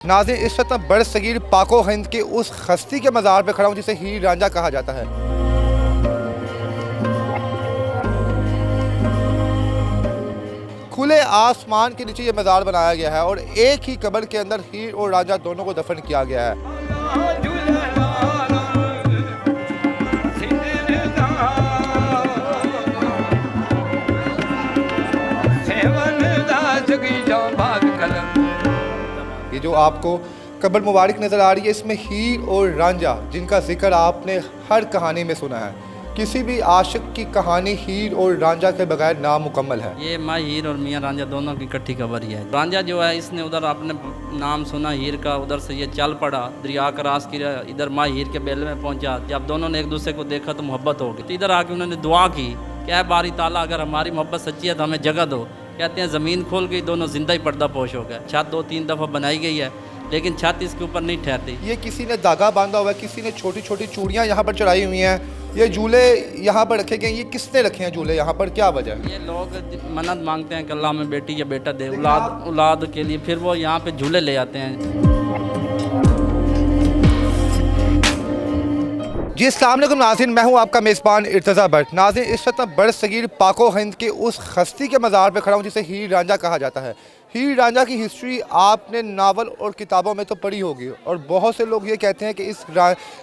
नाज़रीन, इस वक्त मैं बड़ सगीर पाको हिंद के उस हस्ती के मज़ार पर खड़ा हूँ जिसे हीर रांझा कहा जाता है। खुले आसमान के नीचे ये मज़ार बनाया गया है और एक ही कब्र के अंदर हीर और रांझा दोनों को दफन किया गया है। ये जो आपको कब्र मुबारक नज़र आ रही है, इसमें हीर और रांझा जिनका जिक्र आपने हर कहानी में सुना है। किसी भी आशिक की कहानी हीर और रांझा के बगैर नामुकम्मल है। ये माँ हीर और मियाँ रांझा दोनों की इकट्ठी कब्र ही है। रांझा जो है इसने उधर अपने नाम सुना हीर का, उधर से ये चल पड़ा, दरिया क्रॉस किया, इधर माँ हीर के बेल में पहुंचा। जब दोनों ने एक दूसरे को देखा तो मोहब्बत हो गई, तो इधर आके उन्होंने दुआ की, क्या बारी ताला अगर हमारी मोहब्बत सच्ची है तो हमें जगह दो। कहते हैं ज़मीन खोल गई, दोनों जिंदा ही पर्दा पोश हो गए। छत 2-3 दफ़ा बनाई गई है लेकिन छत इसके ऊपर नहीं ठहरती। ये किसी ने धागा बांधा हुआ है, किसी ने छोटी छोटी चूड़ियाँ यहाँ पर चढ़ाई हुई हैं। ये झूले यहाँ पर रखे गए, ये किसने रखे हैं झूले यहाँ पर, क्या वजह है? ये लोग मन्नत मांगते हैं कि अल्लाह हमें बेटी या बेटा दे, औलाद के लिए, फिर वो यहाँ पे झूले ले आते हैं। जी अस्सलाम वालेकुम नाज़रीन, मैं हूँ आपका मेज़बान इर्तज़ा भट्ट। नाज़रीन, इस वक्त मैं बड़ सगीर पाको हिंद के उस हस्ती के मज़ार पर खड़ा हूँ जिसे हीर रांझा कहा जाता है। हीर रांझा की हिस्ट्री आपने नावल और किताबों में तो पढ़ी होगी और बहुत से लोग ये कहते हैं कि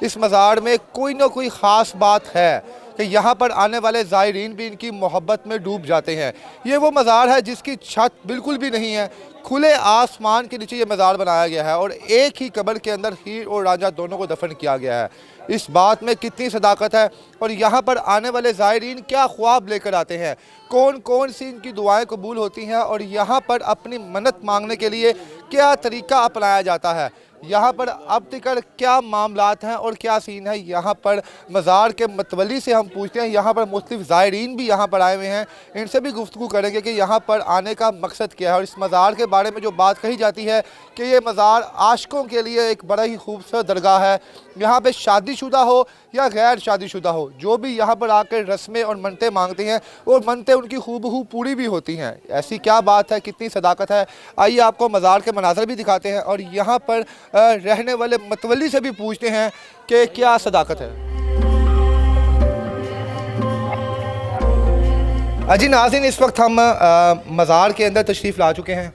इस मज़ार में कोई ना कोई ख़ास बात है कि यहाँ पर आने वाले ज़ायरीन भी इनकी मोहब्बत में डूब जाते हैं। ये वो मज़ार है जिसकी छत बिल्कुल भी नहीं है, खुले आसमान के नीचे ये मज़ार बनाया गया है और एक ही कब्र के अंदर हीर और रांझा दोनों को दफन किया गया है। इस बात में कितनी सदाकत है और यहाँ पर आने वाले ज़ायरीन क्या ख्वाब लेकर आते हैं, कौन कौन सी इनकी दुआएं कबूल होती हैं और यहाँ पर अपनी मन्नत मांगने के लिए क्या तरीका अपनाया जाता है, यहाँ पर अब तक क्या मामलात हैं और क्या सीन है। यहाँ पर मज़ार के मतवली से हम पूछते हैं, यहाँ पर मुख्तलिफ ज़ायरीन भी यहाँ पर आए हुए हैं, इनसे भी गुफ्तगू करेंगे कि यहाँ पर आने का मकसद क्या है। और इस मज़ार के बारे में जो बात कही जाती है कि ये मज़ार आशिकों के लिए एक बड़ा ही खूबसूरत दरगाह है। यहाँ पर शादीशुदा हो या गैर शादीशुदा हो, जो भी यहाँ पर आकर रस्में और मन्नतें मांगते हैं और मन्नतें उनकी हूबहू पूरी भी होती हैं। ऐसी क्या बात है, कितनी सदाकत है, आइए आपको मज़ार के मनाज़र भी दिखाते हैं और यहाँ पर रहने वाले मतवली से भी पूछते हैं कि क्या सदाकत है। जी नाज़रीन, इस वक्त हम मज़ार के अंदर तशरीफ़ ला चुके हैं।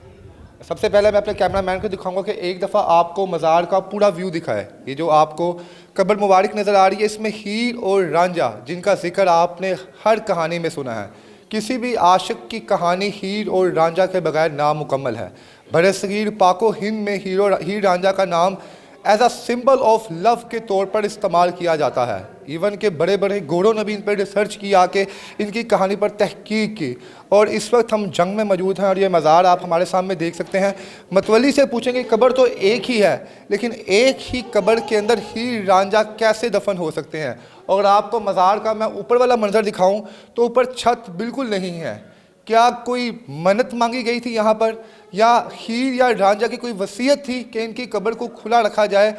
सबसे पहले मैं अपने कैमरा मैन को दिखाऊंगा कि एक दफ़ा आपको मज़ार का पूरा व्यू दिखाए। ये जो आपको कब्र मुबारक नज़र आ रही है, इसमें हीर और रांझा जिनका जिक्र आपने हर कहानी में सुना है। किसी भी आशिक की कहानी हीर और रांझा के बगैर नामुकम्मल है। बड़े सगीर पाको हिंद में हीर रांझा का नाम as a symbol of love के तौर पर इस्तेमाल किया जाता है। इवन के बड़े बड़े गोरों ने भी इन पर रिसर्च किया कि इनकी कहानी पर तहकीक की। और इस वक्त हम जंग में मौजूद हैं और ये मज़ार आप हमारे सामने देख सकते हैं। मतवली से पूछेंगे, कब्र तो एक ही है लेकिन एक ही कब्र के अंदर हीर रांझा कैसे दफन हो सकते हैं। और आपको मज़ार का मैं ऊपर वाला मंजर दिखाऊं तो ऊपर छत बिल्कुल नहीं है। क्या कोई मन्नत मांगी गई थी यहाँ पर, या हीर या रांझा की कोई वसीयत थी कि इनकी कब्र को खुला रखा जाए,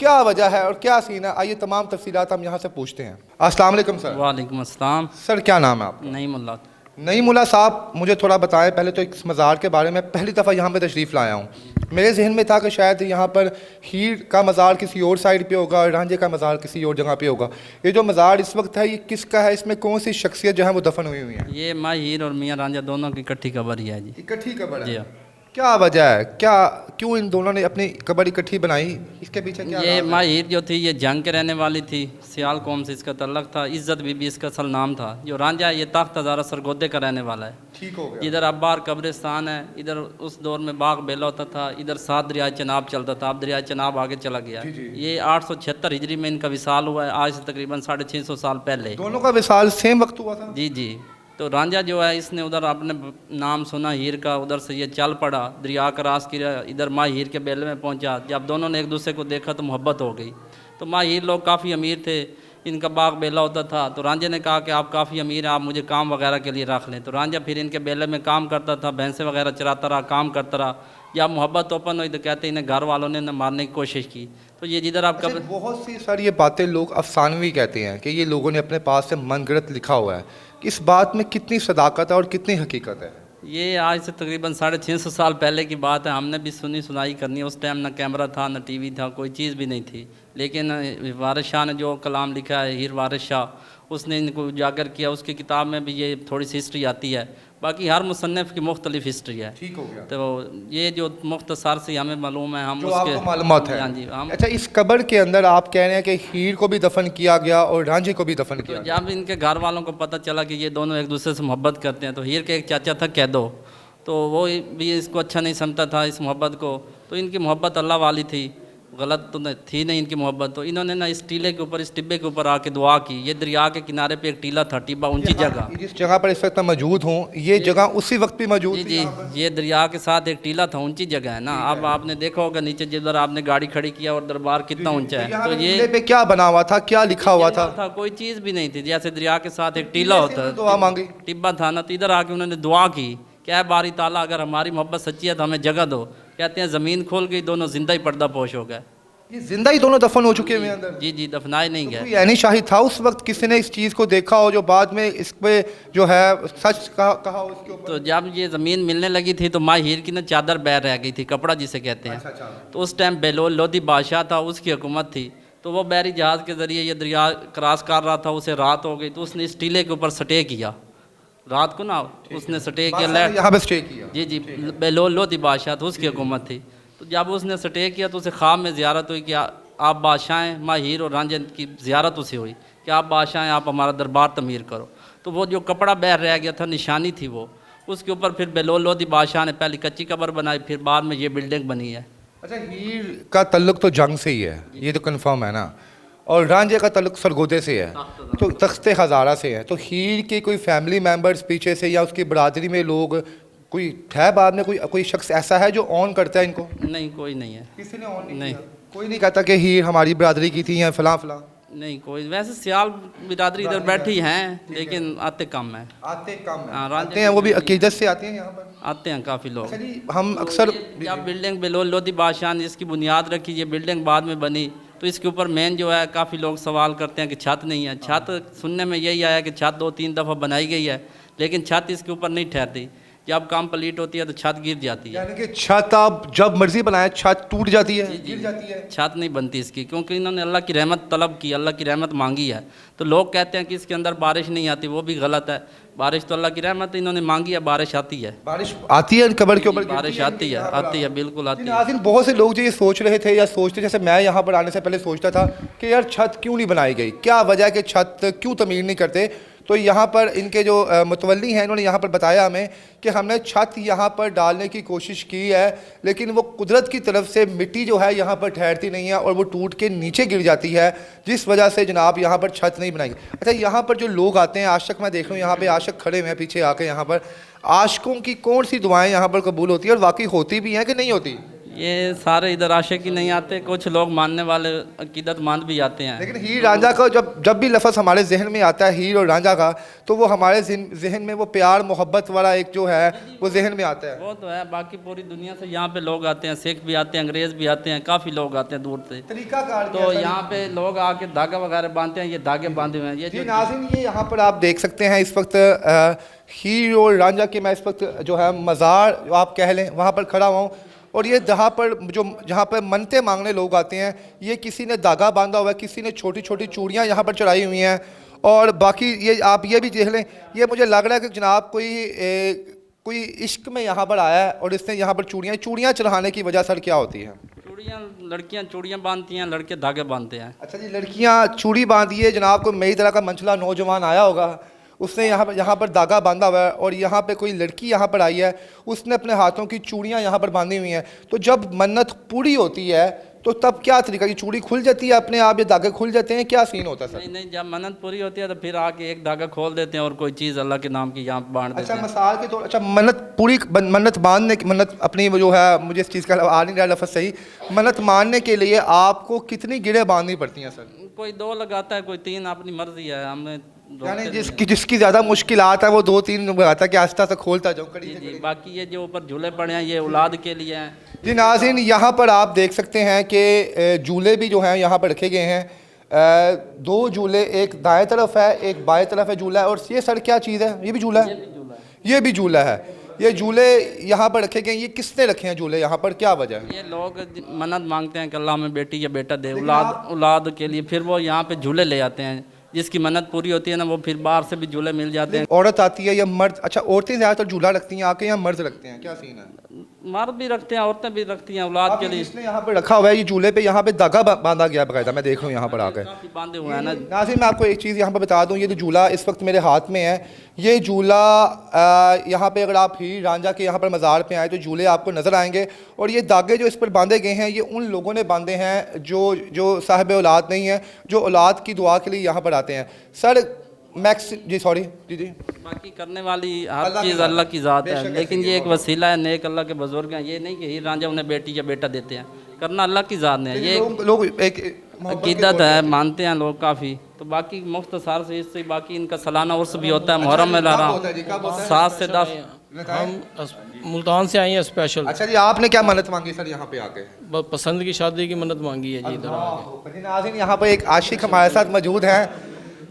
क्या वजह है और क्या सीन है? आइए तमाम तफसीलात हम यहाँ से पूछते हैं। अस्सलाम वालेकुम सर। वालेकुम अस्सलाम। सर क्या नाम है आप? नईमुल्लाह। नईमुल्लाह साहब, मुझे थोड़ा बताएं पहले तो इस मज़ार के बारे में। पहली दफ़ा यहाँ पे तशरीफ़ लाया हूँ, मेरे जहन में था कि शायद यहाँ पर हीर का मज़ार किसी और साइड पे होगा और रांझे का मज़ार किसी और जगह पे होगा। ये जो मज़ार इस वक्त है ये किसका है, इसमें कौन सी शख्सियत जो है वो दफन हुई हुई है? ये माँ हीर और मियाँ रांझा दोनों की इकट्ठी कब्र ही है जी। इकट्ठी कब्र जी है? हाँ। क्या वजह है, क्यों इन दोनों ने अपनी कब्र इकट्ठी बनाई, इसके पीछे क्या? ये माँ हीर जो थी ये जंग के रहने वाली थी, सियाल कौम से इसका तल्लक था, इज़्ज़त बीबी इसका असल नाम था। जो रांझा है ये तख्त हज़ारा सरगोदे का रहने वाला है। ठीक हो गया। इधर अब्बार कब्रिस्तान है, इधर उस दौर में बाग बेला होता था, इधर 7 दरिया चनाब चलता था, अब दरिया चनाब आगे चला गया। ये 876 हिजरी में इनका विसाल हुआ है, आज से तकरीबन 650 साल पहले। दोनों का विसाल सेम वक्त हुआ था? जी जी। तो रांझा जो है इसने उधर अपने नाम सुना हीर का, उधर से ये चल पड़ा, दरिया क्रॉस किया, इधर माँ हीर के बेल में पहुंचा। जब दोनों ने एक दूसरे को देखा तो मोहब्बत हो गई। तो माँ हीर लोग काफ़ी अमीर थे, इनका बाग बेला होता था। तो रांझे ने कहा कि आप काफ़ी अमीर हैं, आप मुझे काम वगैरह के लिए रख लें। तो रांझा फिर इनके बेले में काम करता था, भैंसें वगैरह चराता रहा, काम करता रहा। जब मोहब्बत ओपन हुई तो कहते इन्हें घर वालों ने मारने की कोशिश की। तो ये जिधर आप कब बहुत सी सर ये बातें लोग अफसानवी कहते हैं कि ये लोगों ने अपने पास से मनगढ़ंत लिखा हुआ है, इस बात में कितनी सदाकत है और कितनी हकीकत है? ये आज से तकरीबन 650 साल पहले की बात है। हमने भी सुनी सुनाई करनी, उस टाइम ना कैमरा था ना टीवी था, कोई चीज़ भी नहीं थी। लेकिन वारिस शाह ने जो कलाम लिखा है, हीर वारिस शाह, उसने इनको उजागर किया। उसकी किताब में भी ये थोड़ी सी हिस्ट्री आती है। बाकी हर मुसन्निफ़ की मुख्तलिफ हिस्ट्री है। ठीक हो गया। तो ये जो मुख्तसर से हमें मालूम है, हम जो उसके आपको मालूमात है। हाँ जी, हम अच्छा, इस कब्र के अंदर आप कह रहे हैं कि हीर को भी दफन किया गया और रांझे को भी दफन किया तो गया। जब इनके घर वालों को पता चला कि ये दोनों एक दूसरे से मोहब्बत करते हैं, तो हीर के एक चाचा था कैदो, तो वो भी इसको अच्छा नहीं समझता था इस मोहब्बत को। तो इनकी मोहब्बत अल्लाह वाली थी, गलत तो थी नहीं इनकी मोहब्बत। तो इन्होंने ना इस टीले के ऊपर, इस टिब्बे के ऊपर आके दुआ की। ये दरिया के किनारे पे एक टीला था, टिब्बा, ऊंची जगह। जिस जगह पर इस वक्त मैं मौजूद हूँ, ये जगह उसी वक्त भी मौजूद जी थी जी, यहाँ पर? ये दरिया के साथ एक टीला था, ऊंची जगह है ना। अब आपने देखा होगा नीचे जिधर आपने गाड़ी खड़ी किया और दरबार कितना ऊंचा है। तो टीले ये पे क्या बना हुआ था, क्या लिखा हुआ था? कोई चीज़ भी नहीं थी। जैसे दरिया के साथ एक टीला होता है, दुआ मांगी। टिब्बा था ना, तो इधर आके उन्होंने दुआ की, क्या है बारी ताला, अगर हमारी मोहब्बत सच्ची है तो हमें जगह दो। कहते हैं ज़मीन खोल गई, दोनों जिंदा ही पर्दा पोश हो गए। ये जिंदा ही दोनों दफन हो चुके हैं अंदर? जी जी, दफनाए नहीं गए। कोई ऐनी शाही था उस वक्त, किसी ने इस चीज़ को देखा हो जो बाद में इस पे जो है सच कहा हो उसके ऊपर? तो जब ये ज़मीन मिलने लगी थी तो माँ हीर की ना चादर बैर रह गई थी, कपड़ा जिसे कहते हैं। अच्छा। तो उस टाइम बेलोल लोधी बादशाह था, उसकी हुकूमत थी। तो वो बहरी जहाज़ के ज़रिए ये दरिया क्रॉस कर रहा था, उसे रात हो गई, तो उसने इस टीले के ऊपर स्टे किया रात को ना, उसने स्टे किया। बादशाह ने यहाँ पे स्टे किया। जी जी, बेलोल लोधी बादशाह था, उसकी हुकूमत थी। तो जब उसने स्टे किया तो उसे ख्वाब में ज़ियारत हुई कि आप बादशाह हैं। माँ हीर और रांझे की ज़ियारत उसे हुई कि आप बादशाह हैं, आप हमारा दरबार तमीर करो। तो वो जो कपड़ा बहर रह गया था, निशानी थी वो, उसके ऊपर फिर बेलोल लोधी बादशाह ने पहले कच्ची कब्र बनाई, फिर बाद में ये बिल्डिंग बनी है। अच्छा, हीर का तल्लुक तो जंग से ही है, ये तो कंफर्म है ना, और रांझे का तल्लुक सरगोदे से है, तो तख्ते हज़ारा से है। तो हीर के कोई फैमिली मेम्बर्स पीछे से या उसकी बरादरी में लोग कोई है बाद में, कोई शख्स ऐसा है जो ऑन करता है इनको? नहीं, कोई नहीं है। किसी ने ऑन नहीं। किया? कोई नहीं कहता कि हीर हमारी बरादरी की थी या फलां फलां? नहीं कोई, वैसे सियाल बिरादरी इधर बैठी हैं, लेकिन आते कम है। आते कम हाँ, है, रांझे आते हैं, वो भी अकीदत से आते हैं यहाँ पर? आते हैं काफ़ी लोग। अच्छा जी, हम अक्सर जब बिल्डिंग बेलोल लोधी बादशाह ने इसकी बुनियाद रखी, ये बिल्डिंग बाद में बनी, तो इसके ऊपर मेन जो है, काफ़ी लोग सवाल करते हैं कि छत नहीं है। छत सुनने में यही आया कि छत 2-3 दफ़ा बनाई गई है, लेकिन छत इसके ऊपर नहीं ठहरती। जब कंप्लीट होती है तो छत गिर जाती है। यानी कि छत आप जब मर्जी बनाए, छत टूट जाती है, गिर जाती है। छत नहीं बनती इसकी, क्योंकि इन्होंने अल्लाह की रहमत तलब की, अल्लाह की रहमत मांगी है। तो लोग कहते हैं कि इसके अंदर बारिश नहीं आती, वो भी गलत है। बारिश तो अल्लाह की रहमत है, इन्होंने मांगी है, बारिश आती है। बारिश आती है कब्र के ऊपर? बारिश आती है, बिल्कुल आती है। नाज़रीन, बहुत से लोग जो ये सोच रहे थे या सोचते, जैसे मैं यहाँ पर आने से पहले सोचता था कि यार छत क्यों नहीं बनाई गई, क्या वजह है कि छत क्यों तमीर नहीं करते। तो यहाँ पर इनके जो मुतवल्ली हैं, इन्होंने यहाँ पर बताया हमें कि हमने छत यहाँ पर डालने की कोशिश की है, लेकिन वो कुदरत की तरफ से मिट्टी जो है यहाँ पर ठहरती नहीं है और वो टूट के नीचे गिर जाती है, जिस वजह से जनाब यहाँ पर छत नहीं बनाई। अच्छा, यहाँ पर जो लोग आते हैं, आशिक, मैं देख रहा हूँ यहाँ पे आशिक खड़े हुए हैं पीछे आके, यहाँ पर आशिकों की कौन सी दुआएं यहाँ पर कबूल होती है और वाकई होती भी हैं कि नहीं होती? ये सारे इधर आशिक ही नहीं आते, कुछ लोग मानने वाले अकीदतमंद भी आते हैं। लेकिन हीर रांझा का जब भी लफ्ज़ हमारे जहन में आता है, हीर और रांझा का, तो वो हमारे जहन में वो प्यार मोहब्बत वाला एक जो है वो जहन में आता है। वो तो है, बाकी पूरी दुनिया से यहाँ पे लोग आते हैं, सिख भी आते हैं, अंग्रेज़ भी आते हैं, काफ़ी लोग आते हैं दूर से। तरीकाकार तो यहाँ पे लोग आके धागा वगैरह बांधते हैं, ये धागे बांधे हुए हैं। ये जी नाज़रीन, ये यहाँ पर आप देख सकते हैं इस वक्त हीर और रांझा के, मैं इस वक्त जो है मज़ार जो आप कह लें वहाँ पर खड़ा हुआ हूँ, और ये जहाँ पर मन्नतें मांगने लोग आते हैं, ये किसी ने धागा बांधा हुआ है, किसी ने छोटी छोटी चूड़ियाँ यहाँ पर चढ़ाई हुई हैं, और बाकी ये आप ये भी देख लें, ये मुझे लग रहा है कि जनाब कोई इश्क में यहाँ पर आया है और इसने यहाँ पर चूड़ियाँ चढ़ाने की वजह सर क्या होती है? लड़कियाँ चूड़ियाँ बांधती हैं, लड़के धागे बांधते हैं। अच्छा जी, लड़कियाँ चूड़ी बांधी है, जनाब को मेरी तरह का मंचला नौजवान आया होगा, उसने यहाँ पर धागा बांधा हुआ है, और यहाँ पे कोई लड़की यहाँ पर आई है, उसने अपने हाथों की चूड़ियाँ यहाँ पर बांधी हुई हैं। तो जब मन्नत पूरी होती है तो तब क्या तरीका, की चूड़ी खुल जाती है अपने आप, ये धागे खुल जाते हैं, क्या सीन होता है सर? नहीं, जब मन्नत पूरी होती है तो फिर आके एक धागा खोल देते हैं और कोई चीज़ अल्लाह के नाम की यहाँ बांध देते हैं। अच्छा, मिसाल के तौर, अच्छा मन्नत बांधने की, मन्नत अपनी वो जो है, मुझे इस चीज़ का आ नहीं रहा लफ्ज़ सही, मन्नत मानने के लिए आपको कितनी गिरें बांधनी पड़ती हैं सर? कोई 2 लगाता है, कोई 3, अपनी मर्जी है। हमने यानी जिसकी ज़्यादा मुश्किलात है वो 2-3 लगाता है कि आस्ता से खोलता जाऊँ कड़ी से। बाकी ये जो ऊपर झूले पड़े हैं, ये औलाद के लिए हैं। जी नाज़रीन, यहाँ पर आप देख सकते हैं कि झूले भी जो हैं यहाँ पर रखे गए हैं। 2 झूले, एक दाएं तरफ है, एक बाएं तरफ है झूला है, और ये सर क्या चीज़ है? ये भी झूला है? ये भी झूला है। ये झूले यहाँ पर रखे गए, ये किसने रखे हैं झूले यहाँ पर, क्या वजह है? ये लोग मन्नत मांगते हैं कि अल्लाह हमें बेटी या बेटा दे, औलाद के लिए, फिर वो यहाँ पे झूले ले आते हैं। जिसकी मन्नत पूरी होती है ना, वो फिर बाहर से भी झूले मिल जाते हैं। औरत आती है या मर्द? अच्छा, औरतें ज़्यादातर झूला रखती हैं आके या मर्द रखते हैं, क्या सीन है? मर्द भी रखते हैं, औरतें भी रखती हैं औलाद के लिए। इसने यहाँ पर रखा हुआ है, ये झूले पे यहाँ पे धागा बांधा गया बकायदा, मैं देख रहा हूँ यहाँ पर आकर काफ़ी बांधे हुए हैं ना। नाज़रीन मैं आपको एक चीज़ यहाँ पर बता दूँ, ये जो झूला इस वक्त मेरे हाथ में है, ये झूला यहाँ पे अगर आप हीर रांझा के यहाँ पर मज़ार पे आए तो झूले आपको नज़र आएंगे। और ये धागे जो इस पर बांधे गए हैं, ये उन लोगों ने बांधे हैं जो साहिब औलाद नहीं है, जो औलाद की दुआ के लिए यहाँ पर आते हैं। सर मैक्स जी, सॉरी जी, बाकी करने वाली हर चीज़ अल्लाह की ज़ात है, लेकिन ये एक वसीला है, नेक अल्लाह के बुजुर्ग हैं। ये नहीं कि हीर रांझा उन्हें बेटी या बेटा देते हैं, करना अल्लाह की ज़ात है। ये लोग एक अकीदत है, मानते हैं लोग काफ़ी। तो बाकी मुख्तसार से इससे बाकी इनका सालाना उर्स भी होता है मुहर्रम में लारा 7 से 10। हम मुल्तान से आए हैं स्पेशल। अच्छा जी, आपने क्या मन्नत मांगी सर यहाँ पे आके? पसंद की शादी की मन्नत मांगी है जी इधर आके। नाज़रीन यहाँ पर एक आशिक हमारे साथ मौजूद हैं,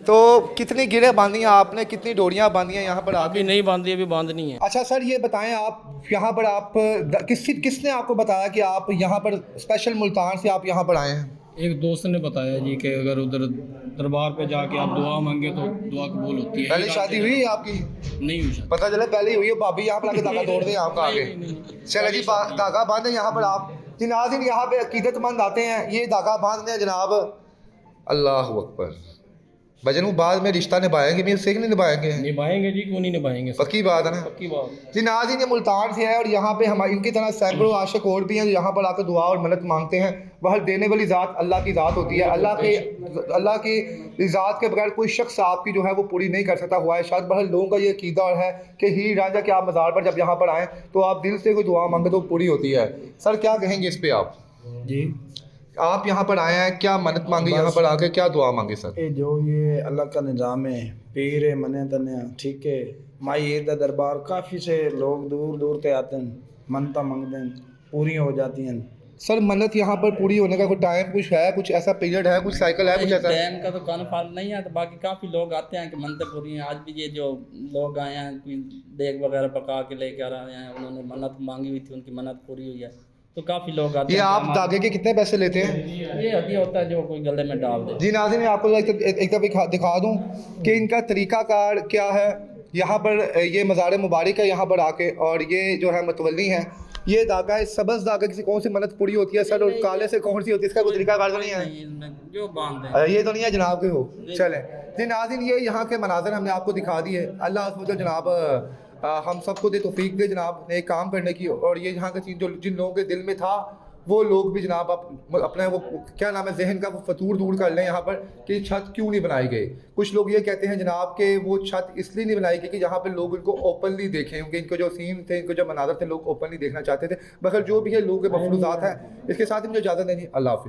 तो कितनी गिरें बांधी हैं आपने, कितनी डोरियाँ बांधी हैं यहाँ पर अभी आके? नहीं बांधी, अभी बांधनी है। अच्छा सर ये बताएं, आप यहाँ पर आप किसने आपको बताया कि आप यहाँ पर स्पेशल मुल्तान से आप यहाँ पर आए हैं? एक दोस्त ने बताया जी कि अगर उधर दरबार पे जाके आप दुआ मांगे तो दुआ कबूल होती है। पहले शादी हुई है आपकी? नहीं हुई शादी। पता चले पहले ही हुई है, भाभी यहाँ पर आके धागा तोड़ दे आपका आगे। चले जी, धागा बांधे यहाँ पर आप जी। नाज़रीन यहाँ पे अकीदतमंद आते हैं, ये धागा बांधते हैं जनाब। अल्लाह अकबर। बजनू बाद में रिश्ता निभाएंगे भी, उससे नहीं निभाएंगे? निभाएंगे जी, क्यों नहीं निभाएंगे, पक्की बात है ना? पक्की बात। जी नाज़रीन ये मुल्तान से है और यहाँ पे हमारे इनकी तरह सैकड़ों आशिक और भी हैं जो यहाँ पर आकर दुआ और मन्नत मांगते हैं। वह देने वाली ज़ात अल्लाह की ज़ात होती है। अल्लाह की ज़ात के बगैर कोई शख्स आपकी जो है वो पूरी नहीं कर सकता हुआ है। शायद बहर लोगों का ये अकीदा है कि हीर रांझा के आप मज़ार पर जब यहाँ पर आएँ तो आप दिल से कोई दुआ मांगे तो पूरी होती है। सर क्या कहेंगे इस पर आप? जी आप यहाँ पर आए हैं, क्या मन्नत मांगी यहाँ पर आके, क्या दुआ मांगी सर? ये अल्लाह का निज़ाम है, पीर है मने तने, ठीक है। माई ईद दा दरबार काफ़ी से लोग दूर दूर से आते हैं, मनता मंगते हैं, पूरी हो जाती हैं। सर मन्नत यहाँ पर पूरी होने का कोई टाइम कुछ है, कुछ ऐसा पीरियड है, कुछ साइकिल है, कुछ ऐसा? टाइम का तो कन्फर्म नहीं है, तो बाकी काफ़ी लोग आते हैं कि मन्नतें पूरी हैं। आज भी ये जो लोग आए हैं, कोई देग वगैरह पका के लेकर आए हैं, उन्होंने मन्नत मांगी हुई थी, उनकी मन्नत पूरी हुई है, तो काफ़ी लोग आते हैं। ये आप धागे के कितने पैसे लेते हैं? ये हदिया होता है जो कोई गले में डाल दे। जी नाज़रीन मैं आपको एक दफ़ा दिखा दूँ कि इनका तरीक़ाकार क्या है। यहाँ पर ये मज़ार मुबारक है यहाँ पर आके, और ये जो है मतवल्ली हैं, ये धागा है सबज़ धागा, किसी कौन सी मन्नत पूरी होती है सर, और काले से कौन सी होती है, इसका कोई तरीक़ाकार तो नहीं है? जो बांध दे ये तो नहीं है जनाब के हो। चलें जी नाज़रीन, ये यहाँ के मनाज़र हमने आपको दिखा दिए। अल्लाह मुझे जनाब हम सबको दे तौफीक दे जनाब एक काम करने की। और ये यहाँ का चीज़ जो जिन लोगों के दिल में था वो लोग भी जनाब अपने वो क्या नाम है जहन का वो फतूर दूर कर लें यहाँ पर कि छत क्यों नहीं बनाई गई। कुछ लोग ये कहते हैं जनाब कि वो छत इसलिए नहीं बनाई गई कि यहाँ पर लोग इनको ओपनली देखें, क्योंकि इनको जो सीन थे, इनको जो मनाज़र थे, लोग ओपनली देखना चाहते थे। मगर जो भी है लोगों के मफरूज़ात हैं। इसके साथ ही मुझे इजाज़त देनी, अल्लाह हाफ़िज़।